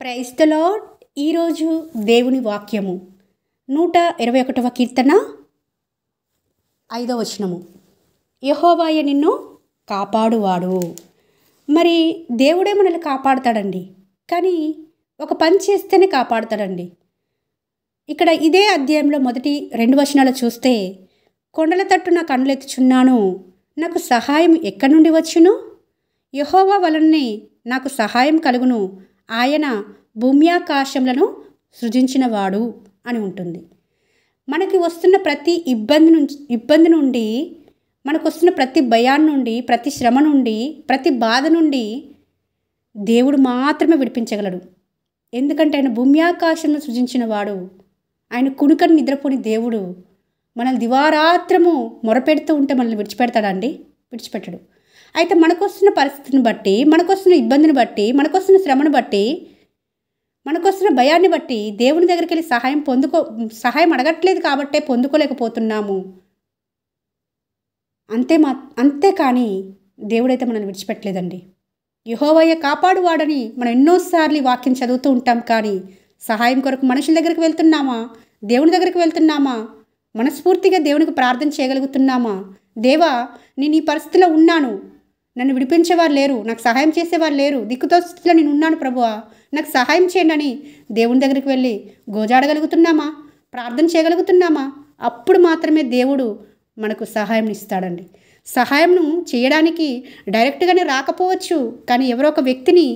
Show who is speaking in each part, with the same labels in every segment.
Speaker 1: Praise the lord. ఈరోజు దేవుని వాక్యము 121వ కీర్తన 5వ వచనము. యెహోవాయే నిన్ను కాపాడువాడు. మరి దేవుడే మనల్ని కాపాడుతాడండి, కానీ ఒక పని చేస్తేనే కాపాడుతాడండి. ఇక్కడ ఇదే అధ్యాయంలో మొదటి 2 వచనాలు చూస్తే, కొండల తట్టు నా కన్నులెత్తుచున్నాను, నాకు సహాయం ఎక్కడి నుండి వచ్చును? యెహోవా వలనే నాకు సహాయం కలుగును, ఆయన భూమ్యాకాశములను సృజించినవాడు అని ఉంటుంది. మనకి వస్తున్న ప్రతి ఇబ్బంది నుండి, మనకు వస్తున్న ప్రతి భయాన్ని నుండి, ప్రతి శ్రమ నుండి, ప్రతి బాధ నుండి దేవుడు మాత్రమే విడిపించగలడు. ఎందుకంటే ఆయన భూమ్యాకాశములను సృజించినవాడు. ఆయన కునుకని నిద్రపోని దేవుడు. మనల్ని దివారాత్రము మొరపెడుతూ ఉంటే మనల్ని విడిచిపెడతాడా అండి? విడిచిపెట్టడు. అయితే మనకొస్తున్న పరిస్థితిని బట్టి, మనకొస్తున్న ఇబ్బందిని బట్టి, మనకొస్తున్న శ్రమను బట్టి, మనకొస్తున్న భయాన్ని బట్టి దేవుని దగ్గరికి వెళ్ళి సహాయం అడగట్లేదు కాబట్టే పొందుకోలేకపోతున్నాము. అంతేకాని దేవుడైతే మనల్ని విడిచిపెట్టలేదండి. యెహోవాయే కాపాడువాడని మనం ఎన్నోసార్లు ఈ వాక్యం చదువుతూ ఉంటాం, కానీ సహాయం కొరకు మనుషుల దగ్గరికి వెళ్తున్నామా? దేవుని దగ్గరికి వెళ్తున్నామా? మనస్ఫూర్తిగా దేవునికి ప్రార్థన చేయగలుగుతున్నామా? దేవా, నేను ఈ పరిస్థితిలో ఉన్నాను, నన్ను విడిపించేవారు లేరు, నాకు సహాయం చేసేవారు లేరు, దిక్కుతో స్థితిలో నేను ఉన్నాను ప్రభువా, నాకు సహాయం చేయండి అని దేవుని దగ్గరికి వెళ్ళి గోజాడగలుగుతున్నామా? ప్రార్థన చేయగలుగుతున్నామా? అప్పుడు మాత్రమే దేవుడు మనకు సహాయం ఇస్తాడండి. సహాయం చేయడానికి డైరెక్ట్గానే రాకపోవచ్చు, కానీ ఎవరో ఒక వ్యక్తిని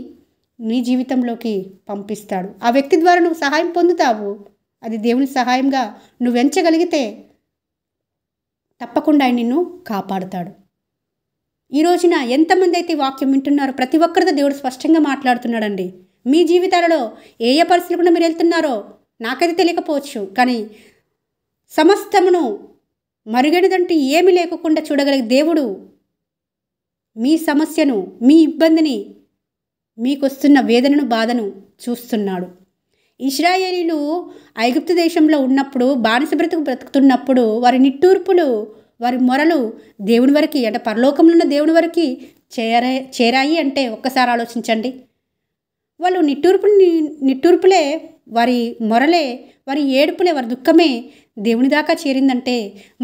Speaker 1: నీ జీవితంలోకి పంపిస్తాడు. ఆ వ్యక్తి ద్వారా నువ్వు సహాయం పొందుతావు. అది దేవుని సహాయంగా నువ్వు ఎంచగలిగితే తప్పకుండా ఆయన నిన్ను కాపాడుతాడు. ఈ రోజున ఎంతమంది అయితే వాక్యం వింటున్నారో ప్రతి ఒక్కరితో దేవుడు స్పష్టంగా మాట్లాడుతున్నాడండి. మీ జీవితాలలో ఏ పరిస్థితులు కూడా మీరు వెళ్తున్నారో నాకైతే తెలియకపోవచ్చు, కానీ సమస్తమును మరుగైనదంటూ ఏమీ లేకుండా చూడగలిగే దేవుడు మీ సమస్యను, మీ ఇబ్బందిని, మీకు వస్తున్న వేదనను, బాధను చూస్తున్నాడు. ఇశ్రాయేలీలు ఐగుప్తు దేశంలో ఉన్నప్పుడు, బానిస బ్రతుకుతున్నప్పుడు వారి నిట్టూర్పులు, వారి మొరలు దేవుని వరకు, అంటే పరలోకంలో ఉన్న దేవుని వరకు చేరాయి అంటే ఒక్కసారి ఆలోచించండి. వాళ్ళు నిట్టూర్పులే, వారి మొరలే, వారి ఏడుపులే, వారి దుఃఖమే దేవుని దాకా చేరిందంటే,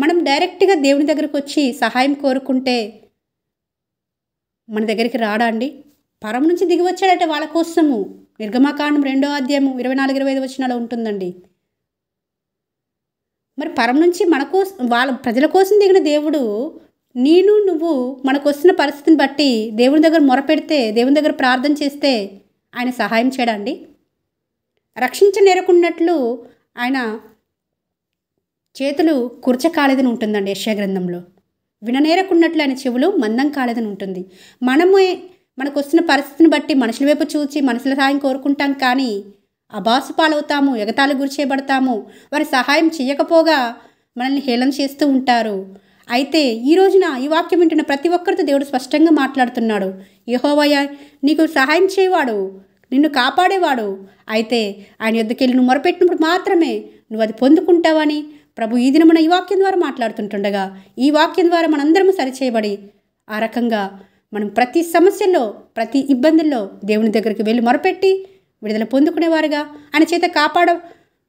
Speaker 1: మనం డైరెక్ట్గా దేవుని దగ్గరకు వచ్చి సహాయం కోరుకుంటే మన దగ్గరికి రాడా అండి? పరం నుంచి దిగి వచ్చాడంటే వాళ్ళ కోసము. నిర్గమకాండం 2వ అధ్యాయం 24-25 వచనాలు ఉంటుందండి. మరి పరం నుంచి వాళ్ళ ప్రజల కోసం దిగిన దేవుడు, నువ్వు మనకు వస్తున్న పరిస్థితిని బట్టి దేవుని దగ్గర మొరపెడితే, దేవుని దగ్గర ప్రార్థన చేస్తే ఆయన సహాయం చేయడండి. రక్షించనేరకున్నట్లు ఆయన చేతులు కుర్చ కాలేదని ఉంటుందండి యెషయా గ్రంథంలో. విననేరకున్నట్లు ఆయన చెవులు మందం కాలేదని ఉంటుంది. మనకు వస్తున్న పరిస్థితిని బట్టి మనుషుల వైపు చూచి మనుషుల సహాయం కోరుకుంటాం, కానీ అబాసు పాలవుతాము, ఎగతాళి గురి చేయబడతాము. వారి సహాయం చేయకపోగా మనల్ని హేళన చేస్తూ ఉంటారు. అయితే ఈ రోజున ఈ వాక్యం వింటున్న ప్రతి ఒక్కరితో దేవుడు స్పష్టంగా మాట్లాడుతున్నాడు. యెహోవాయే నీకు సహాయం చేయవాడు, నిన్ను కాపాడేవాడు. అయితే ఆయన యొద్దకెళ్ళి నువ్వు మొరపెట్టినప్పుడు మాత్రమే నువ్వు అది పొందుకుంటావని ప్రభు ఈ దినమున ఈ వాక్యం ద్వారా మాట్లాడుతుంటుండగా, ఈ వాక్యం ద్వారా మనందరము సరిచేయబడి ఆ రకంగా మనం ప్రతి సమస్యల్లో, ప్రతి ఇబ్బందుల్లో దేవుని దగ్గరికి వెళ్ళి మొరపెట్టి విడుదల పొందుకునేవారుగా, ఆయన చేత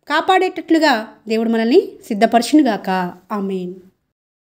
Speaker 1: కాపాడేటట్లుగా దేవుడు మనల్ని సిద్ధపరచునుగాక. ఆమేన్.